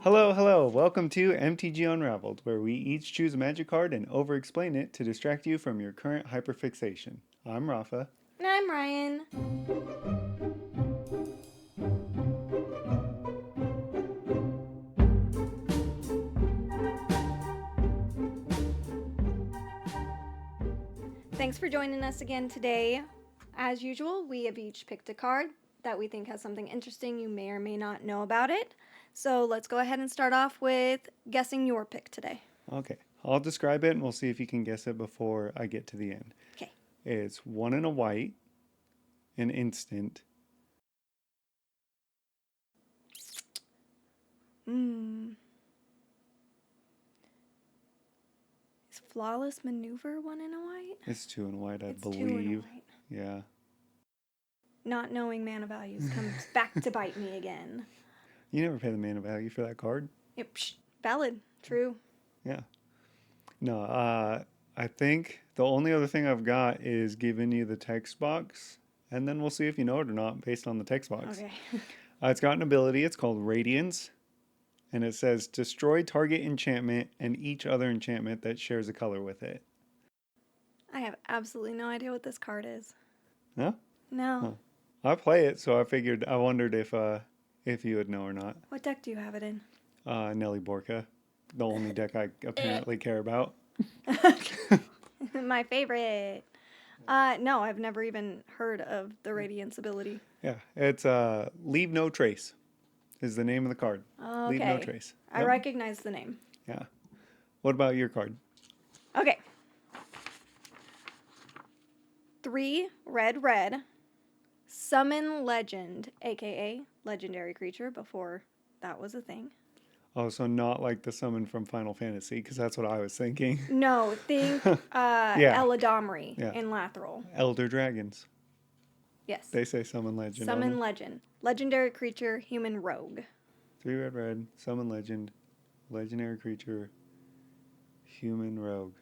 Hello, hello. Welcome to MTGU Unraveled, where we each choose a magic card and over-explain it to distract you from your current hyperfixation. I'm Rafa. And I'm Ryan. Thanks for joining us again today. As usual, we have each picked a card that we think has something interesting you may or may not know about it. So let's go ahead and start off with guessing your pick today. Okay, I'll describe it and we'll see if you can guess it before I get to the end. Okay. It's 1 and a white, an instant. Is Flawless Maneuver 1 in a white? It's 2 and a white, I It's believe. 2 in a white. Yeah. Not knowing mana values comes back to bite me again. You never pay the mana value for that card. Yep, valid. True. Yeah. No, I think the only other thing I've got is giving you the text box, and then we'll see if you know it or not based on the text box. Okay. It's got an ability. It's called Radiance, and it says destroy target enchantment and each other enchantment that shares a color with it. I have absolutely no idea what this card is. No? No. I play it, so I wondered if you would know or not. What deck do you have it in? Nelly Borka, the only deck I apparently care about. My favorite. No, I've never even heard of the Radiance ability. Yeah, it's Leave No Trace is the name of the card. Okay. Leave No Trace. I recognize the name. Yeah. What about your card? Okay. 3 red. Summon Legend, aka legendary creature before that was a thing. Oh, so not like the summon from Final Fantasy, because that's what I was thinking. No, think Eladamri in Lathril. Elder Dragons. Yes. They say summon legend. Summon Legend. Legendary creature, human rogue. 3 red, summon legend, legendary creature, human rogue.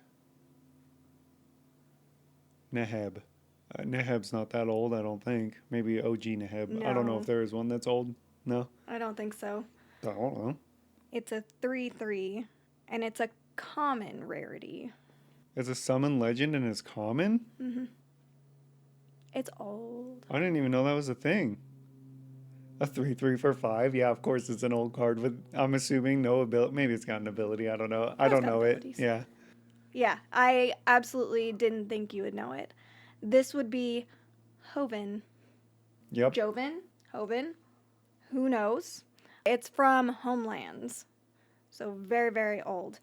Neheb. Neheb's not that old, I don't think. Maybe OG Neheb. No. I don't know if there is one that's old. No? I don't think so. I don't know. It's a 3/3, and it's a common rarity. It's a summon legend and it's common? Mm-hmm. It's old. I didn't even know that was a thing. A 3/3 for 5? Yeah, of course it's an old card with, I'm assuming, no ability. Maybe it's got an ability. I don't know. I don't know it. Yeah. Yeah, I absolutely didn't think you would know it. This would be Hoven. Yep. Joven? Hoven? Who knows? It's from Homelands. So very, very old.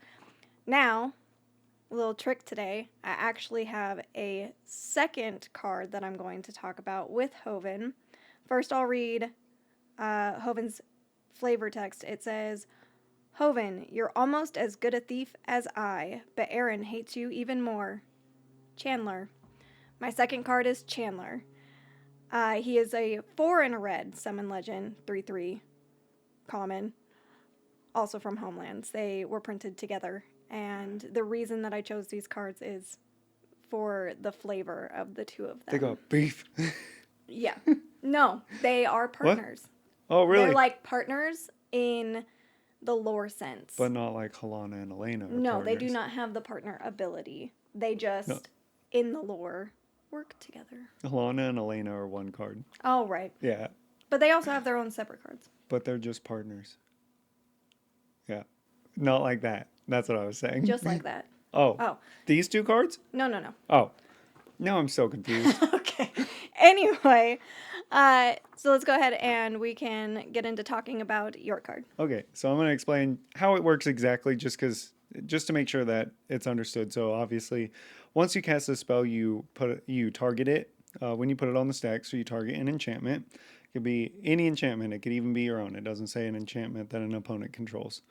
Now, a little trick today. I actually have a second card that I'm going to talk about with Hoven. First, I'll read Hoven's flavor text. It says, Hoven, you're almost as good a thief as I, but Aaron hates you even more. Chandler. My second card is Chandler. He is a 4 and a red summon legend, 3/3, common, also from Homelands. They were printed together, and the reason that I chose these cards is for the flavor of the two of them. They got beef. Yeah. No, they are partners. What? Oh, really? They're like partners in the lore sense. But not like Halana and Elena. No, partners. they do not have the partner ability. They just, in the lore, work together. Halana and Elena are one card. Oh, right. Yeah. But they also have their own separate cards. But they're just partners. Yeah. Not like that. That's what I was saying. Just like that. Oh. These two cards? No. Oh. Now I'm so confused. Okay. Anyway, so let's go ahead and we can get into talking about your card. Okay, so I'm going to explain how it works exactly just to make sure that it's understood. So obviously, once you cast a spell, you target it when you put it on the stack. So you target an enchantment. It could be any enchantment. It could even be your own. It doesn't say an enchantment that an opponent controls.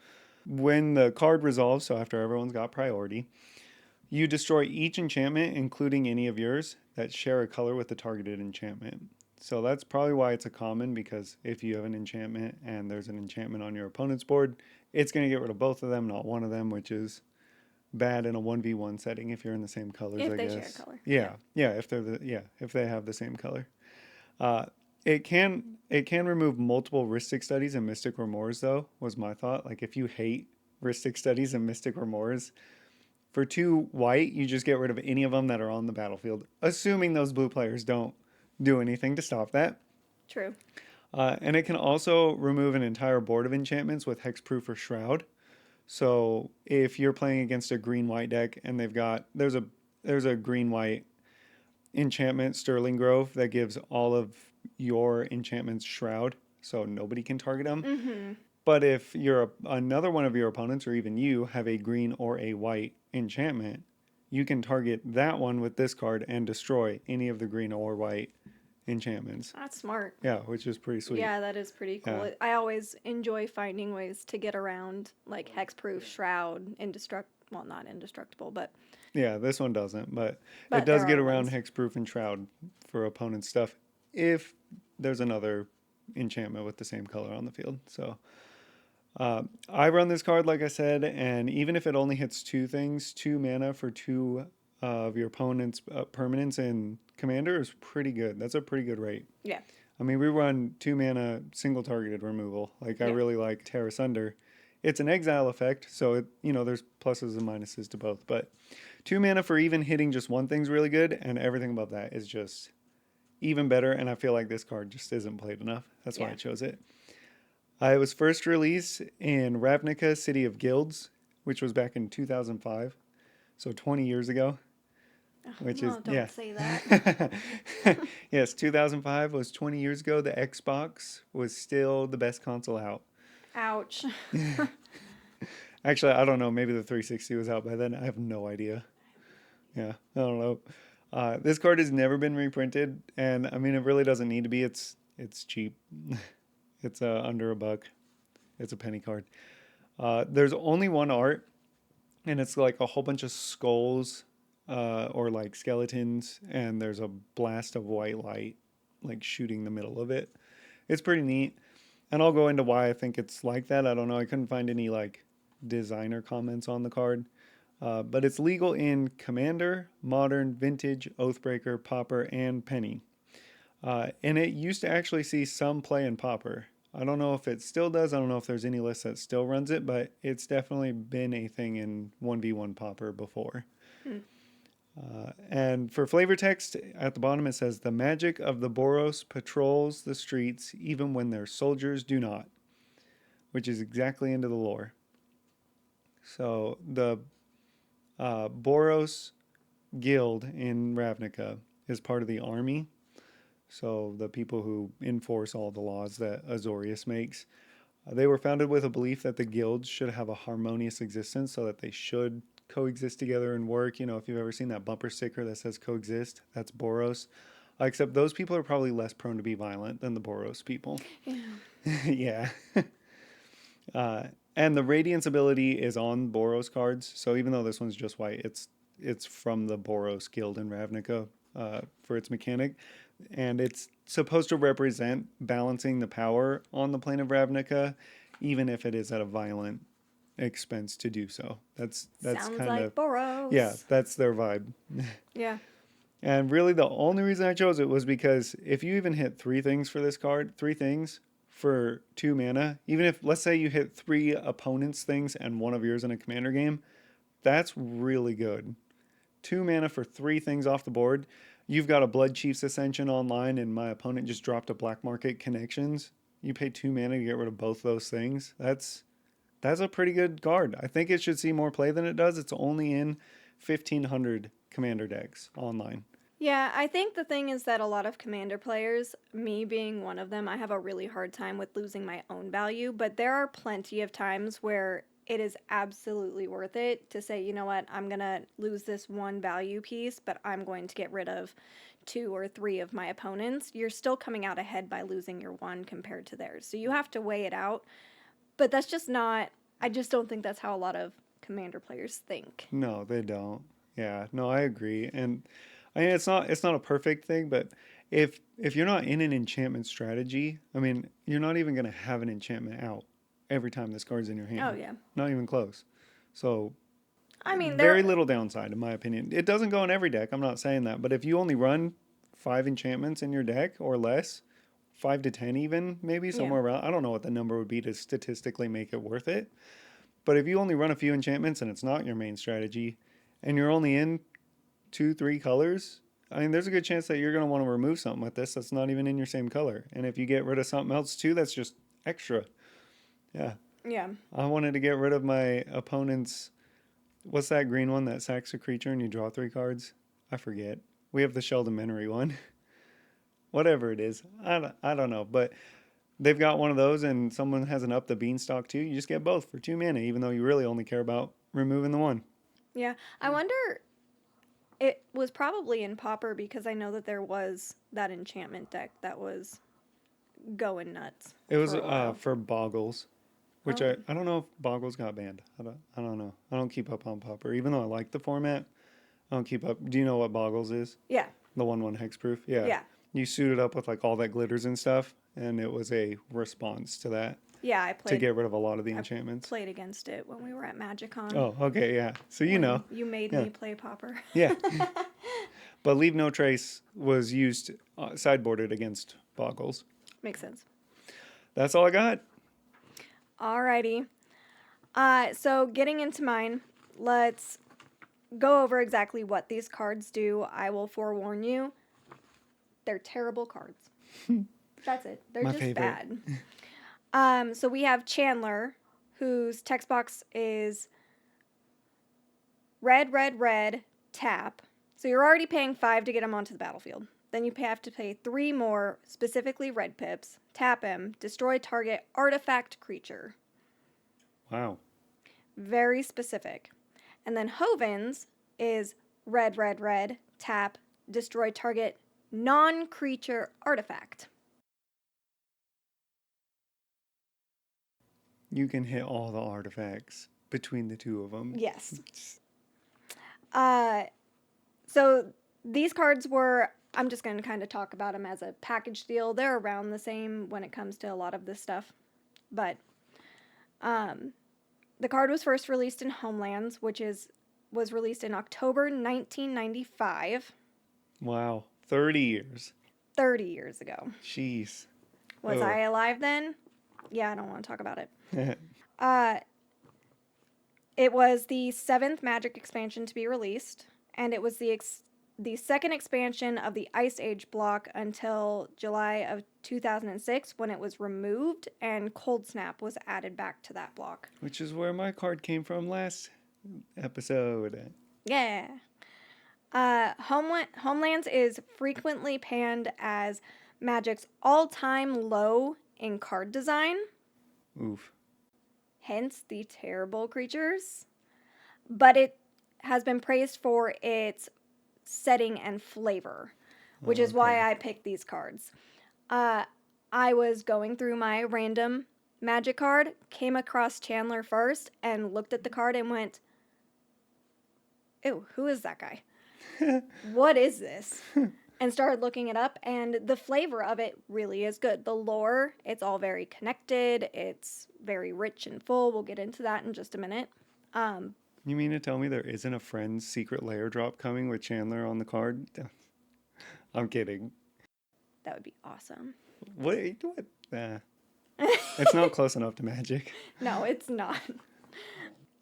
When the card resolves, so after everyone's got priority, you destroy each enchantment, including any of yours, that share a color with the targeted enchantment. So that's probably why it's a common, because if you have an enchantment and there's an enchantment on your opponent's board, it's going to get rid of both of them, not one of them, which is bad in a 1v1 setting if you're in the same colors, I guess. If they share a color. Yeah, if they have the same color. it can remove multiple Rhystic Studies and Mystic Remorse though, was my thought. Like if you hate Rhystic Studies and Mystic Remorse, for 2 white, you just get rid of any of them that are on the battlefield, assuming those blue players don't do anything to stop that. True. And it can also remove an entire board of enchantments with Hexproof or Shroud. So if you're playing against a green white deck and there's a green white enchantment Sterling Grove that gives all of your enchantments Shroud, so nobody can target them. Mm-hmm. But if another one of your opponents or even you have a green or a white enchantment, you can target that one with this card and destroy any of the green or white enchantments. That's smart. Yeah, which is pretty sweet. Yeah, that is pretty cool. Yeah. I always enjoy finding ways to get around like hexproof, shroud, well, not indestructible, but Yeah, this one doesn't, but it there does get are around ones. Hexproof and Shroud for opponent stuff if there's another enchantment with the same color on the field. So I run this card, like I said, and even if it only hits 2 things, 2 mana for 2 of your opponent's permanents and commander is pretty good. That's a pretty good rate. Yeah. I mean, we run 2 mana single targeted removal. Like I Yeah. really like Terra Sunder. It's an exile effect, so there's pluses and minuses to both. But 2 mana for even hitting just one thing's really good, and everything above that is just even better. And I feel like this card just isn't played enough. That's why Yeah. I chose it. It was first released in Ravnica, City of Guilds, which was back in 2005, so 20 years ago. Which is No, don't yeah. say that. Yes, 2005 was 20 years ago. The Xbox was still the best console out. Ouch. Actually, I don't know. Maybe the 360 was out by then. I have no idea. Yeah, I don't know. This card has never been reprinted, and I mean, it really doesn't need to be. It's cheap. It's under $1. It's a penny card. There's only one art, and it's like a whole bunch of skulls or like skeletons, and there's a blast of white light like shooting the middle of it. It's pretty neat, and I'll go into why I think it's like that. I don't know. I couldn't find any like designer comments on the card. But it's legal in Commander, Modern, Vintage, Oathbreaker, Pauper, and Penny. And it used to actually see some play in Pauper. I don't know if it still does. I don't know if there's any list that still runs it, but it's definitely been a thing in 1v1 Pauper before. And for flavor text, at the bottom it says, "The magic of the Boros patrols the streets even when their soldiers do not," which is exactly into the lore. So the Boros Guild in Ravnica is part of the army. So the people who enforce all the laws that Azorius makes. They were founded with a belief that the guilds should have a harmonious existence, so that they should coexist together and work. If you've ever seen that bumper sticker that says coexist, that's Boros. Except those people are probably less prone to be violent than the Boros people. Yeah. Yeah. And the Radiance ability is on Boros cards. So even though this one's just white, it's from the Boros Guild in Ravnica for its mechanic. And it's supposed to represent balancing the power on the plane of Ravnica, even if it is at a violent expense to do so. That's Sounds kind like of Boros. yeah, that's their vibe. Yeah. And really the only reason I chose it was because if you even hit 3 things for this card, 3 things for 2 mana, even if let's say you hit 3 opponents' things and one of yours in a commander game, that's really good. 2 mana for 3 things off the board. You've got a Blood Chief's Ascension online, and my opponent just dropped a Black Market Connections. You pay 2 mana to get rid of both those things. That's a pretty good card. I think it should see more play than it does. It's only in 1,500 commander decks online. Yeah, I think the thing is that a lot of commander players, me being one of them, I have a really hard time with losing my own value, but there are plenty of times where it is absolutely worth it to say, you know what, I'm going to lose this one value piece, but I'm going to get rid of 2 or 3 of my opponents. You're still coming out ahead by losing your one compared to theirs. So you have to weigh it out. But that's just not, I just don't think that's how a lot of commander players think. No, they don't. Yeah, no, I agree. And I mean, it's not a perfect thing, but if you're not in an enchantment strategy, I mean, you're not even going to have an enchantment out every time this card's in your hand. Oh, yeah. Not even close. So I mean, very little downside, in my opinion. It doesn't go in every deck. I'm not saying that. But if you only run 5 enchantments in your deck or less, 5 to 10 even, maybe somewhere around. I don't know what the number would be to statistically make it worth it. But if you only run a few enchantments and it's not your main strategy, and you're only in 2, 3 colors, I mean, there's a good chance that you're going to want to remove something with this that's not even in your same color. And if you get rid of something else too, that's just extra. Yeah. Yeah. I wanted to get rid of my opponent's. What's that green one that sacks a creature and you draw 3 cards? I forget. We have the Sheldon Menery one. Whatever it is. I don't know. But they've got one of those and someone has an Up the Beanstalk too. You just get both for 2 mana, even though you really only care about removing the one. Yeah. I wonder, it was probably in Pauper because I know that there was that enchantment deck that was going nuts. It was for a while. for Boggles, which Oh. I don't know if Boggles got banned. I don't know. I don't keep up on Pauper. Even though I like the format, I don't keep up. Do you know what Boggles is? Yeah. The 1/1 hexproof? Yeah. Yeah. You suit it up with like all that glitters and stuff, and it was a response to that Yeah, I to played get rid of a lot of the enchantments. played against it when we were at MagicCon. Oh, okay, yeah. So you when know. You made Yeah. me play Pauper. Yeah. But Leave No Trace was used sideboarded against Boggles. Makes sense. That's all I got. Alrighty. So getting into mine, let's go over exactly what these cards do. I will forewarn you, they're terrible cards. That's it. They're My just favorite. bad. So we have Chandler, whose text box is red, red, red, tap. So you're already paying 5 to get him onto the battlefield. Then you have to pay 3 more, specifically red pips, tap him, destroy target artifact creature. Wow. Very specific. And then Hoven's is red, red, red, tap, destroy target non-creature artifact. You can hit all the artifacts between the two of them. Yes. So these cards were, I'm just going to kind of talk about them as a package deal. They're around the same when it comes to a lot of this stuff. But the card was first released in Homelands, which was released in October 1995. Wow. 30 years. 30 years ago. Jeez. Was Oh. I alive then? Yeah, I don't want to talk about it. It was the 7th Magic expansion to be released, and it was the second expansion of the Ice Age block until July of 2006 when it was removed and Cold Snap was added back to that block. Which is where my card came from last episode. Yeah. Homelands is frequently panned as Magic's all-time low in card design. Oof. Hence the terrible creatures. But it has been praised for its setting and flavor, which is why I picked these cards. I was going through my random Magic card, came across Chandler first, and looked at the card and went, ew, who is that guy? What is this? And started looking it up, and the flavor of it really is good. The lore, it's all very connected. It's very rich and full. We'll get into that in just a minute. You mean to tell me there isn't a Friends secret layer drop coming with Chandler on the card? I'm kidding. That would be awesome. What? It's not close enough to Magic. No, it's not.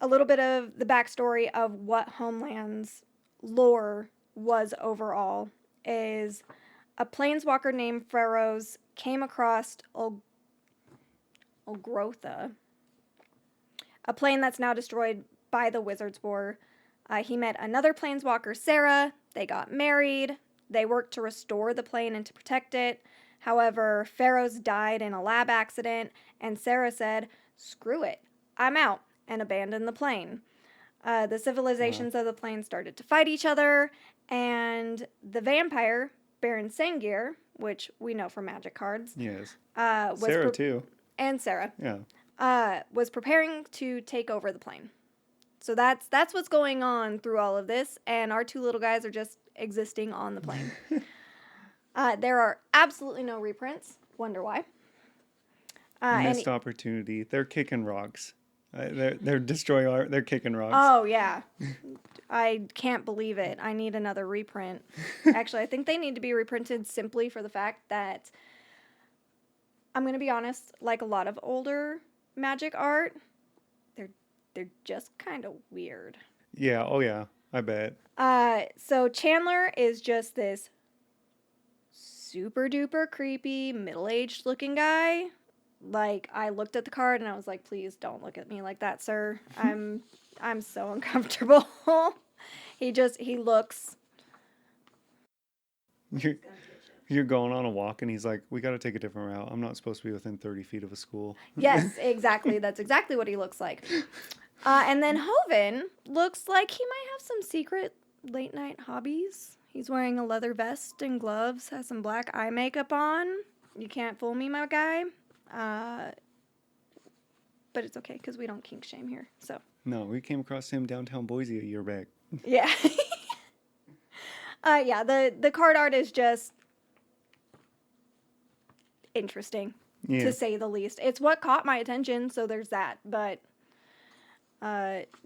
A little bit of the backstory of what Homeland's lore was overall is a planeswalker named Pharaohs came across Olgrotha, a plane that's now destroyed by the Wizard's War. He met another planeswalker, Sarah. They got married. They worked to restore the plane and to protect it. However, Pharaohs died in a lab accident, and Sarah said, "Screw it, I'm out," and abandoned the plane. The civilizations of the plane started to fight each other, and the vampire, Baron Sangir, which we know from Magic cards. Yes. Was Sarah, too. And Sarah. Yeah. Was preparing to take over the plane. So that's what's going on through all of this, and our two little guys are just existing on the plane. There are absolutely no reprints. Wonder why. Missed opportunity. They're kicking rocks. They're destroying art. They're kicking rocks. Oh, yeah. I can't believe it. I need another reprint. Actually, I think they need to be reprinted simply for the fact that I'm going to be honest, like a lot of older Magic art, they're just kind of weird. Yeah, oh yeah, I bet. So Chandler is just this super duper creepy, middle-aged looking guy. Like, I looked at the card and I was like, please don't look at me like that, sir. I'm so uncomfortable. He looks. You're, you're going on a walk and he's like, we got to take a different route. I'm not supposed to be within 30 feet of a school. Yes, exactly. That's exactly what he looks like. And then Hoven looks like he might have some secret late night hobbies. He's wearing a leather vest and gloves, has some black eye makeup on. You can't fool me, my guy. But it's okay because we don't kink shame here. So No, we came across him downtown Boise a year back. yeah, yeah. The card art is just interesting, Yeah. to say the least. It's what caught my attention, so there's that. But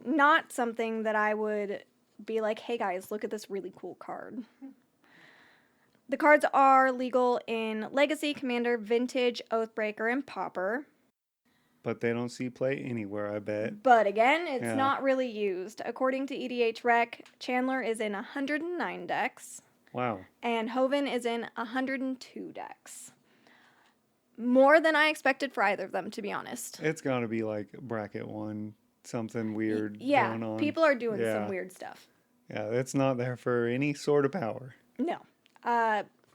not something that I would be like, hey guys, look at this really cool card. The cards are legal in Legacy, Commander, Vintage, Oathbreaker, and Pauper. But they don't see play anywhere, I bet. But again, it's Yeah. not really used. According to EDH Rec, Chandler is in 109 decks, Wow. and Hoven is in 102 decks. More than I expected for either of them, to be honest. It's got to be like bracket one, something weird Yeah, going on. people are doing Yeah. some weird stuff. Yeah, it's not there for any sort of power. No.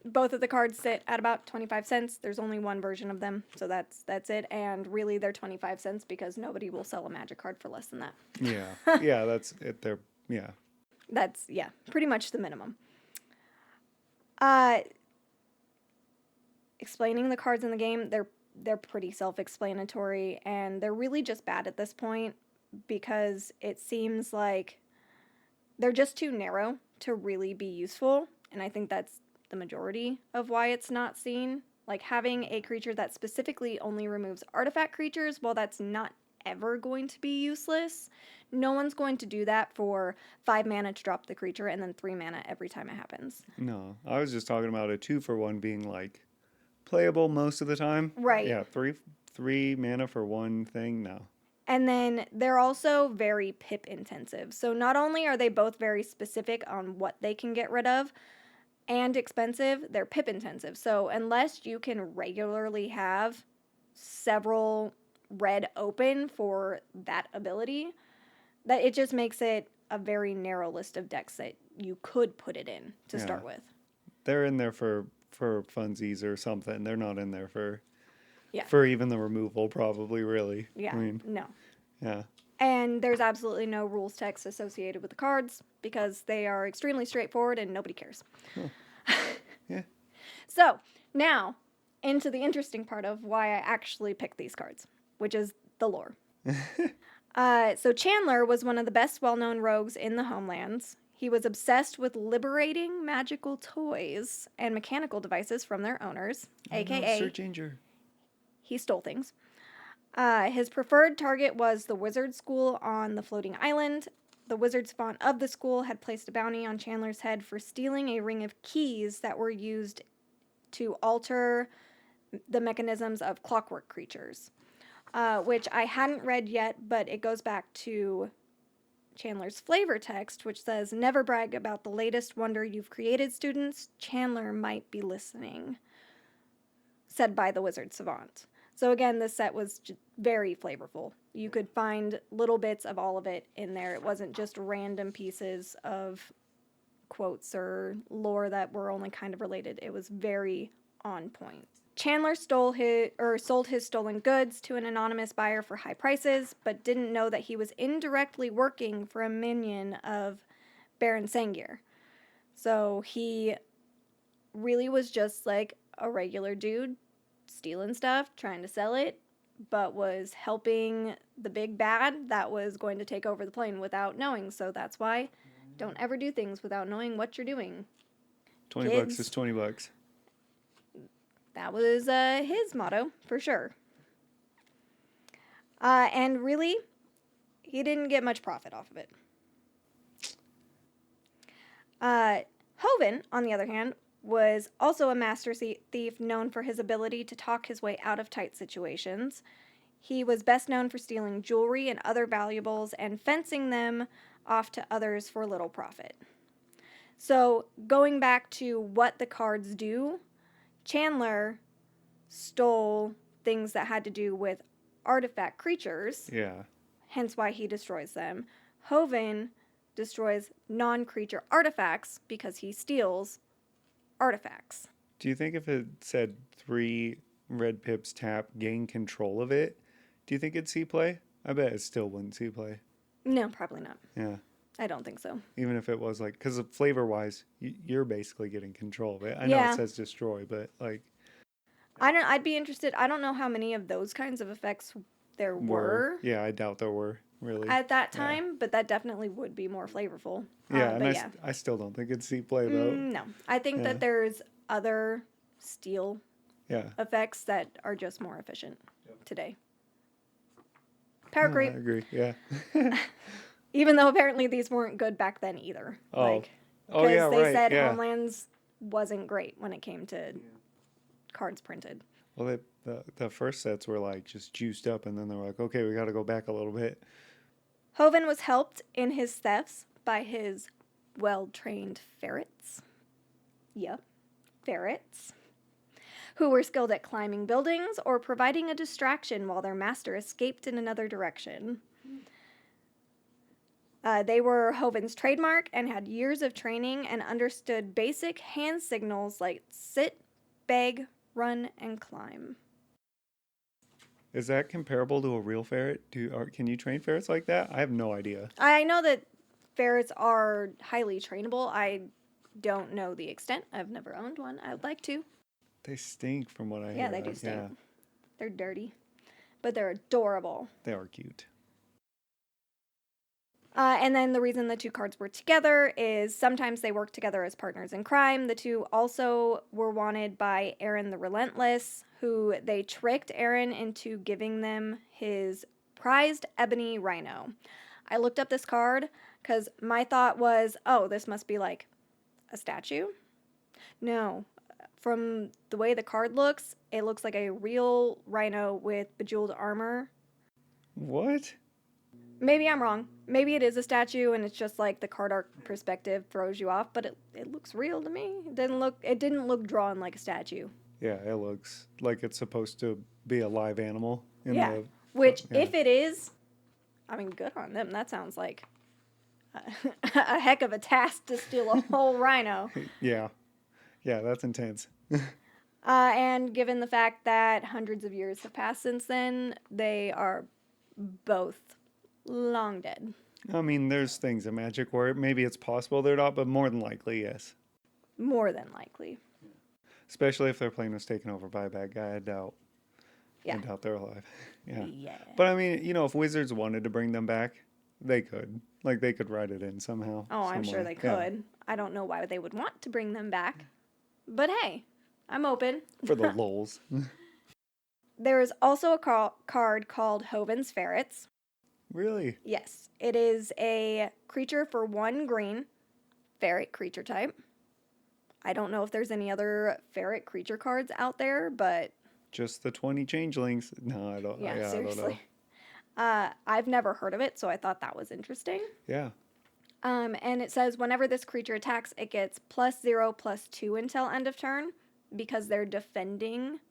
Both of the cards sit at about 25 cents. There's only one version of them, so that's it. And really, they're 25 cents because nobody will sell a Magic card for less than that. Yeah. Yeah, that's it. Yeah. That's, yeah, pretty much the minimum. Explaining the cards in the game, they're pretty self-explanatory, and they're really just bad at this point because it seems like they're just too narrow to really be useful, and I think that's the majority of why it's not seen. Like, having a creature that specifically only removes artifact creatures, well, that's not ever going to be useless. No one's going to do that for 5 mana to drop the creature and then 3 mana every time it happens. No, I was just talking about a 2-for-1 being like playable most of the time. Right. Yeah, three mana for one thing. No. And then they're also very pip intensive. So not only are they both very specific on what they can get rid of and expensive, they're pip intensive. So unless you can regularly have several red open for that ability, that it just makes it a very narrow list of decks that you could put it in to start with. They're in there for funsies or something. They're not in there for Yeah. for even the removal, probably, really. Yeah. I mean, No. yeah. And there's absolutely no rules text associated with the cards because they are extremely straightforward and nobody cares. Yeah. So, now, into the interesting part of why I actually picked these cards, which is the lore. So Chandler was one of the best well-known rogues in the homelands. He was obsessed with liberating magical toys and mechanical devices from their owners, aka Search Ranger. he stole things. His preferred target was the wizard school on the floating island. The wizard spawn of the school had placed a bounty on Chandler's head for stealing a ring of keys that were used to alter the mechanisms of clockwork creatures, which I hadn't read yet, but it goes back to Chandler's flavor text, which says, "Never brag about the latest wonder you've created, students. Chandler might be listening," said by the wizard savant. So again, this set was very flavorful. You could find little bits of all of it in there. It wasn't just random pieces of quotes or lore that were only kind of related. It was very on point. Chandler sold his stolen goods to an anonymous buyer for high prices, but didn't know that he was indirectly working for a minion of Baron Sengir. So he really was just like a regular dude, stealing stuff, trying to sell it, but was helping the big bad that was going to take over the plane without knowing. So that's why don't ever do things without knowing what you're doing. $20 Kids. is $20. That was his motto, for sure. And really, he didn't get much profit off of it. Hoven, on the other hand, was also a master thief known for his ability to talk his way out of tight situations. He was best known for stealing jewelry and other valuables and fencing them off to others for little profit. So, going back to what the cards do, Chandler stole things that had to do with artifact creatures, Yeah. hence why he destroys them. Hoven destroys non-creature artifacts because he steals artifacts. Do you think if it said 3 red pips tap, gain control of it, do you think it'd see play? I bet it still wouldn't see play. No, probably not. Yeah. I don't think so. Even if it was like, because flavor-wise, you're basically getting control of it. I know Yeah. it says destroy, but like I'd be interested. I don't know how many of those kinds of effects there were Yeah, I doubt there were really. at that time, but that definitely would be more flavorful. Yeah, but and I still don't think it'd see play though. No, I think Yeah. that there's other steel Yeah. effects that are just more efficient today. Power No, creep. I agree. Yeah. Even though apparently these weren't good back then either. Oh. Like, Oh yeah, they right. said yeah. Homelands wasn't great when it came to cards printed. Well, the first sets were like just juiced up, and then they were like, okay, we got to go back a little bit. Hoven was helped in his thefts by his well-trained ferrets. Yep, ferrets. Who were skilled at climbing buildings or providing a distraction while their master escaped in another direction. They were Hoven's trademark and had years of training and understood basic hand signals like sit, beg, run, and climb. Is that comparable to a real ferret? Can you train ferrets like that? I have no idea. I know that ferrets are highly trainable. I don't know the extent. I've never owned one. I would like to. They stink from what I hear. Yeah, they do stink. Yeah, They're dirty, but they're adorable. they are cute. And then the reason the two cards were together is sometimes they work together as partners in crime. The two also were wanted by Aaron the Relentless, who they tricked Aaron into giving them his prized ebony rhino. I looked up this card because my thought was, oh, this must be like a statue. No, from the way the card looks, it looks like a real rhino with bejeweled armor. What? Maybe I'm wrong. Maybe it is a statue and it's just like the card art perspective throws you off, but it looks real to me. It didn't look drawn like a statue. Yeah, it looks like it's supposed to be a live animal. Which if it is, I mean, good on them. That sounds like a heck of a task to steal a whole rhino. Yeah, that's intense. And given the fact that hundreds of years have passed since then, they are both long dead. I mean, there's things in Magic where maybe it's possible they're not, but more than likely, yes. More than likely. Especially if their plane was taken over by a bad guy, I doubt. Yeah. I doubt they're alive. Yeah. Yeah. But I mean, if Wizards wanted to bring them back, they could. Like, they could write it in somehow. Oh, I'm sure they could. I don't know why they would want to bring them back. But hey, I'm open. For the lulz. There is also a card called Hoven's Ferrets. Really? Yes. It is a creature for 1 green, ferret creature type. I don't know if there's any other ferret creature cards out there, but... Just the 20 changelings? No, I don't. Yeah, seriously. I don't know. I've never heard of it, so I thought that was interesting. Yeah. And it says whenever this creature attacks, it gets +0/+2 until end of turn because they're defending.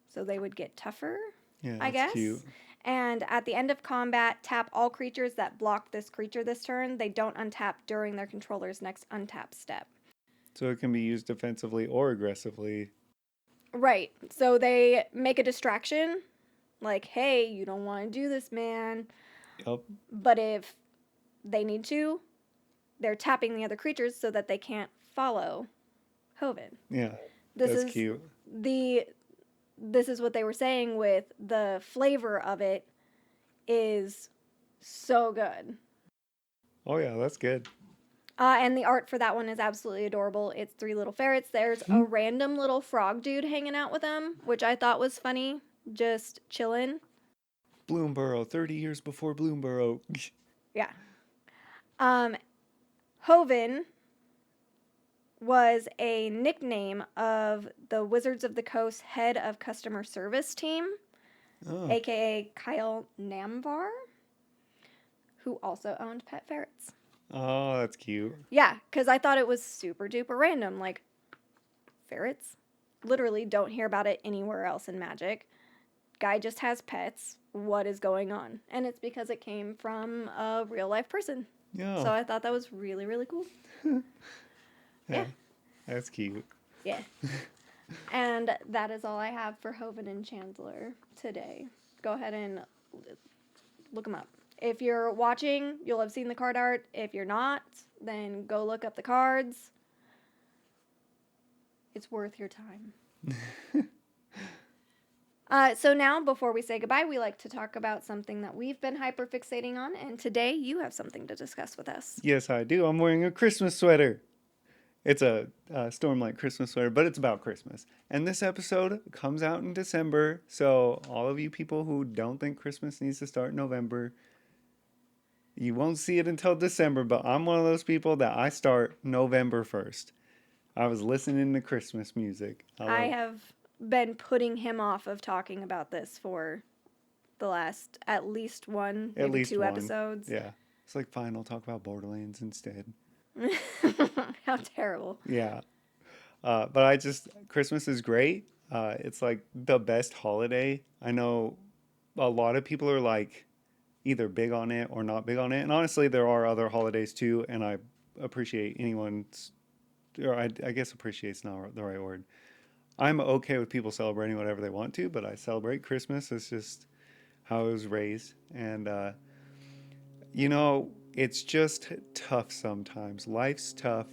So they would get tougher, Yeah, I guess. Cute. And at the end of combat, tap all creatures that block this creature this turn. They don't untap during their controller's next untap step. So it can be used defensively or aggressively. Right. So they make a distraction. Like, hey, you don't want to do this, man. Yep. But if they need to, they're tapping the other creatures so that they can't follow Hoven. Yeah. This That's cute. This is what they were saying with the flavor of it is so good. Oh, yeah, that's good. And the art for that one is absolutely adorable. It's 3 little ferrets. There's a random little frog dude hanging out with them, which I thought was funny. Just chilling. Bloomborough, 30 years before Bloomborough. Yeah. Hoven was a nickname of the Wizards of the Coast head of customer service team, Oh, aka Kyle Namvar, who also owned pet ferrets. oh, that's cute. Yeah, because I thought it was super duper random. Like, ferrets? Literally don't hear about it anywhere else in Magic. Guy just has pets. What is going on? And it's because it came from a real life person. Yeah, So I thought that was really, really cool. Yeah. that's cute. Yeah. And that is all I have for Hoven and Chancellor today. Go ahead and look them up. If you're watching, you'll have seen the card art. If you're not, then go look up the cards. It's worth your time. So now, before we say goodbye, we like to talk about something that we've been hyperfixating on, and today you have something to discuss with us. Yes, I do. I'm wearing a Christmas sweater. It's a Stormlight Christmas sweater, but it's about Christmas. And this episode comes out in December, so all of you people who don't think Christmas needs to start in November, you won't see it until December, but I'm one of those people that I start November 1st. I was listening to Christmas music. I have been putting him off of talking about this for the last at least two one. episodes. Yeah. It's like, fine, I'll talk about Borderlands instead. How terrible. Yeah. But Christmas is great. It's like the best holiday. I know a lot of people are like either big on it or not big on it. And honestly, there are other holidays too. And I appreciate anyone's, or I guess appreciate's not the right word. I'm okay with people celebrating whatever they want to, but I celebrate Christmas. It's just how I was raised. And, it's just tough sometimes. Life's tough.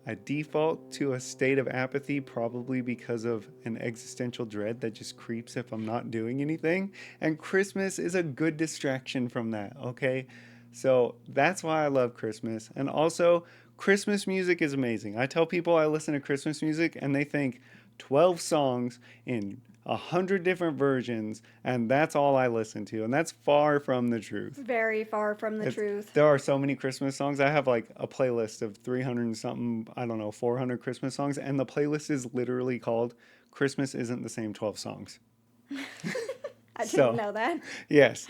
I default to a state of apathy, probably because of an existential dread that just creeps if I'm not doing anything. And Christmas is a good distraction from that, okay? So that's why I love Christmas. And also, Christmas music is amazing. I tell people I listen to Christmas music and they think 12 songs in 100 different versions, and that's all I listen to. And that's far from the truth. Very far from the truth. There are so many Christmas songs. I have like a playlist of 300 and something, 400 Christmas songs. And the playlist is literally called Christmas Isn't the Same 12 Songs. I didn't know that. Yes.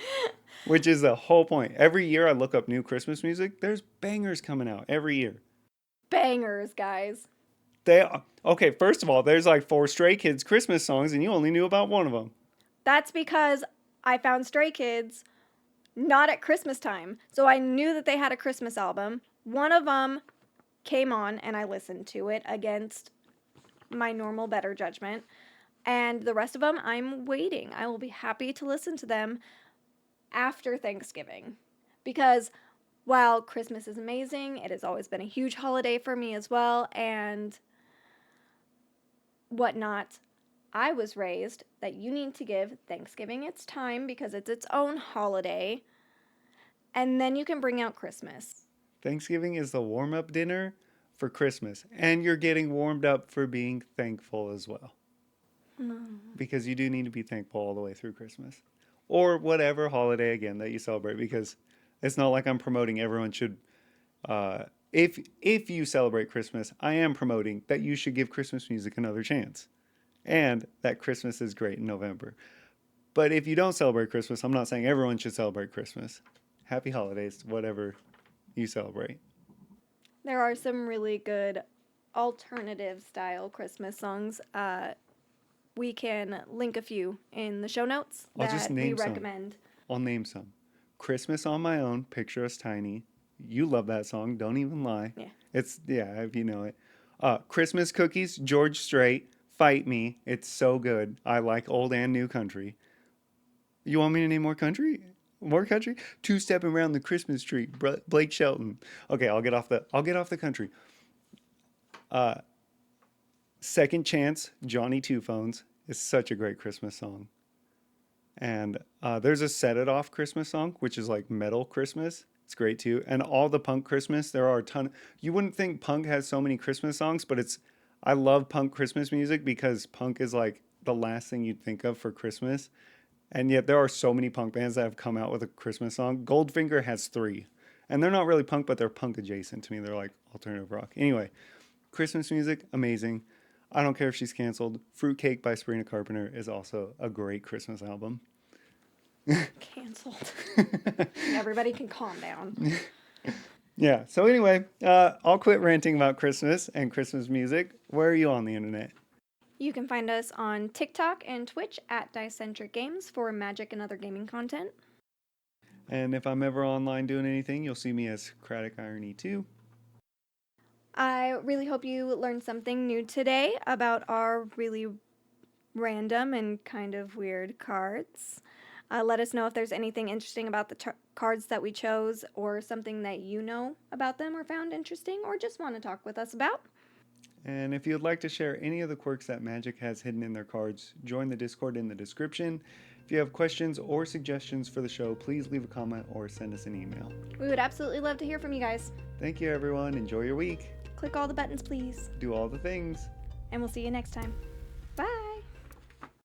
Which is the whole point. Every year I look up new Christmas music. There's bangers coming out every year. Bangers, guys. Okay, first of all, there's like 4 Stray Kids Christmas songs, and you only knew about one of them. That's because I found Stray Kids not at Christmas time. So I knew that they had a Christmas album. One of them came on, and I listened to it against my normal better judgment. And the rest of them, I'm waiting. I will be happy to listen to them after Thanksgiving. Because while Christmas is amazing, it has always been a huge holiday for me as well, and whatnot, I was raised that you need to give Thanksgiving its time because it's its own holiday, and then you can bring out Christmas. Thanksgiving is the warm-up dinner for Christmas, and you're getting warmed up for being thankful as well. Because you do need to be thankful all the way through Christmas. Or whatever holiday, again, that you celebrate, because it's not like I'm promoting everyone should... If you celebrate Christmas, I am promoting that you should give Christmas music another chance. And that Christmas is great in November. But if you don't celebrate Christmas, I'm not saying everyone should celebrate Christmas. Happy holidays, whatever you celebrate. There are some really good alternative style Christmas songs. We can link a few in the show notes that we recommend. I'll name some. Christmas on My Own, Picture Us Tiny. You love that song, don't even lie. Yeah. If you know it. Christmas Cookies, George Strait, Fight Me. It's so good. I like old and new country. You want me to name more country? More country? Two-Stepping Around the Christmas Tree, Blake Shelton. Okay, I'll get off the country. Second Chance, Johnny Two Phones is such a great Christmas song. And there's a Set It Off Christmas song, which is like metal Christmas. It's great too. And all the punk Christmas, there are a ton. You wouldn't think punk has so many Christmas songs, but I love punk Christmas music because punk is like the last thing you'd think of for Christmas. And yet there are so many punk bands that have come out with a Christmas song. Goldfinger has 3. And they're not really punk, but they're punk adjacent to me. They're like alternative rock. Anyway, Christmas music, amazing. I don't care if she's canceled. Fruitcake by Sabrina Carpenter is also a great Christmas album. Canceled. Everybody can calm down. Yeah, so anyway, I'll quit ranting about Christmas and Christmas music. Where are you on the internet? You can find us on TikTok and Twitch at Dicentric Games for Magic and other gaming content. And if I'm ever online doing anything, you'll see me as Craddock Irony 2. I really hope you learned something new today about our really random and kind of weird cards. Let us know if there's anything interesting about the cards that we chose, or something that you know about them or found interesting, or just want to talk with us about. And if you'd like to share any of the quirks that Magic has hidden in their cards, join the Discord in the description. If you have questions or suggestions for the show, please leave a comment or send us an email. We would absolutely love to hear from you guys. Thank you, everyone. Enjoy your week. Click all the buttons, please. Do all the things. And we'll see you next time.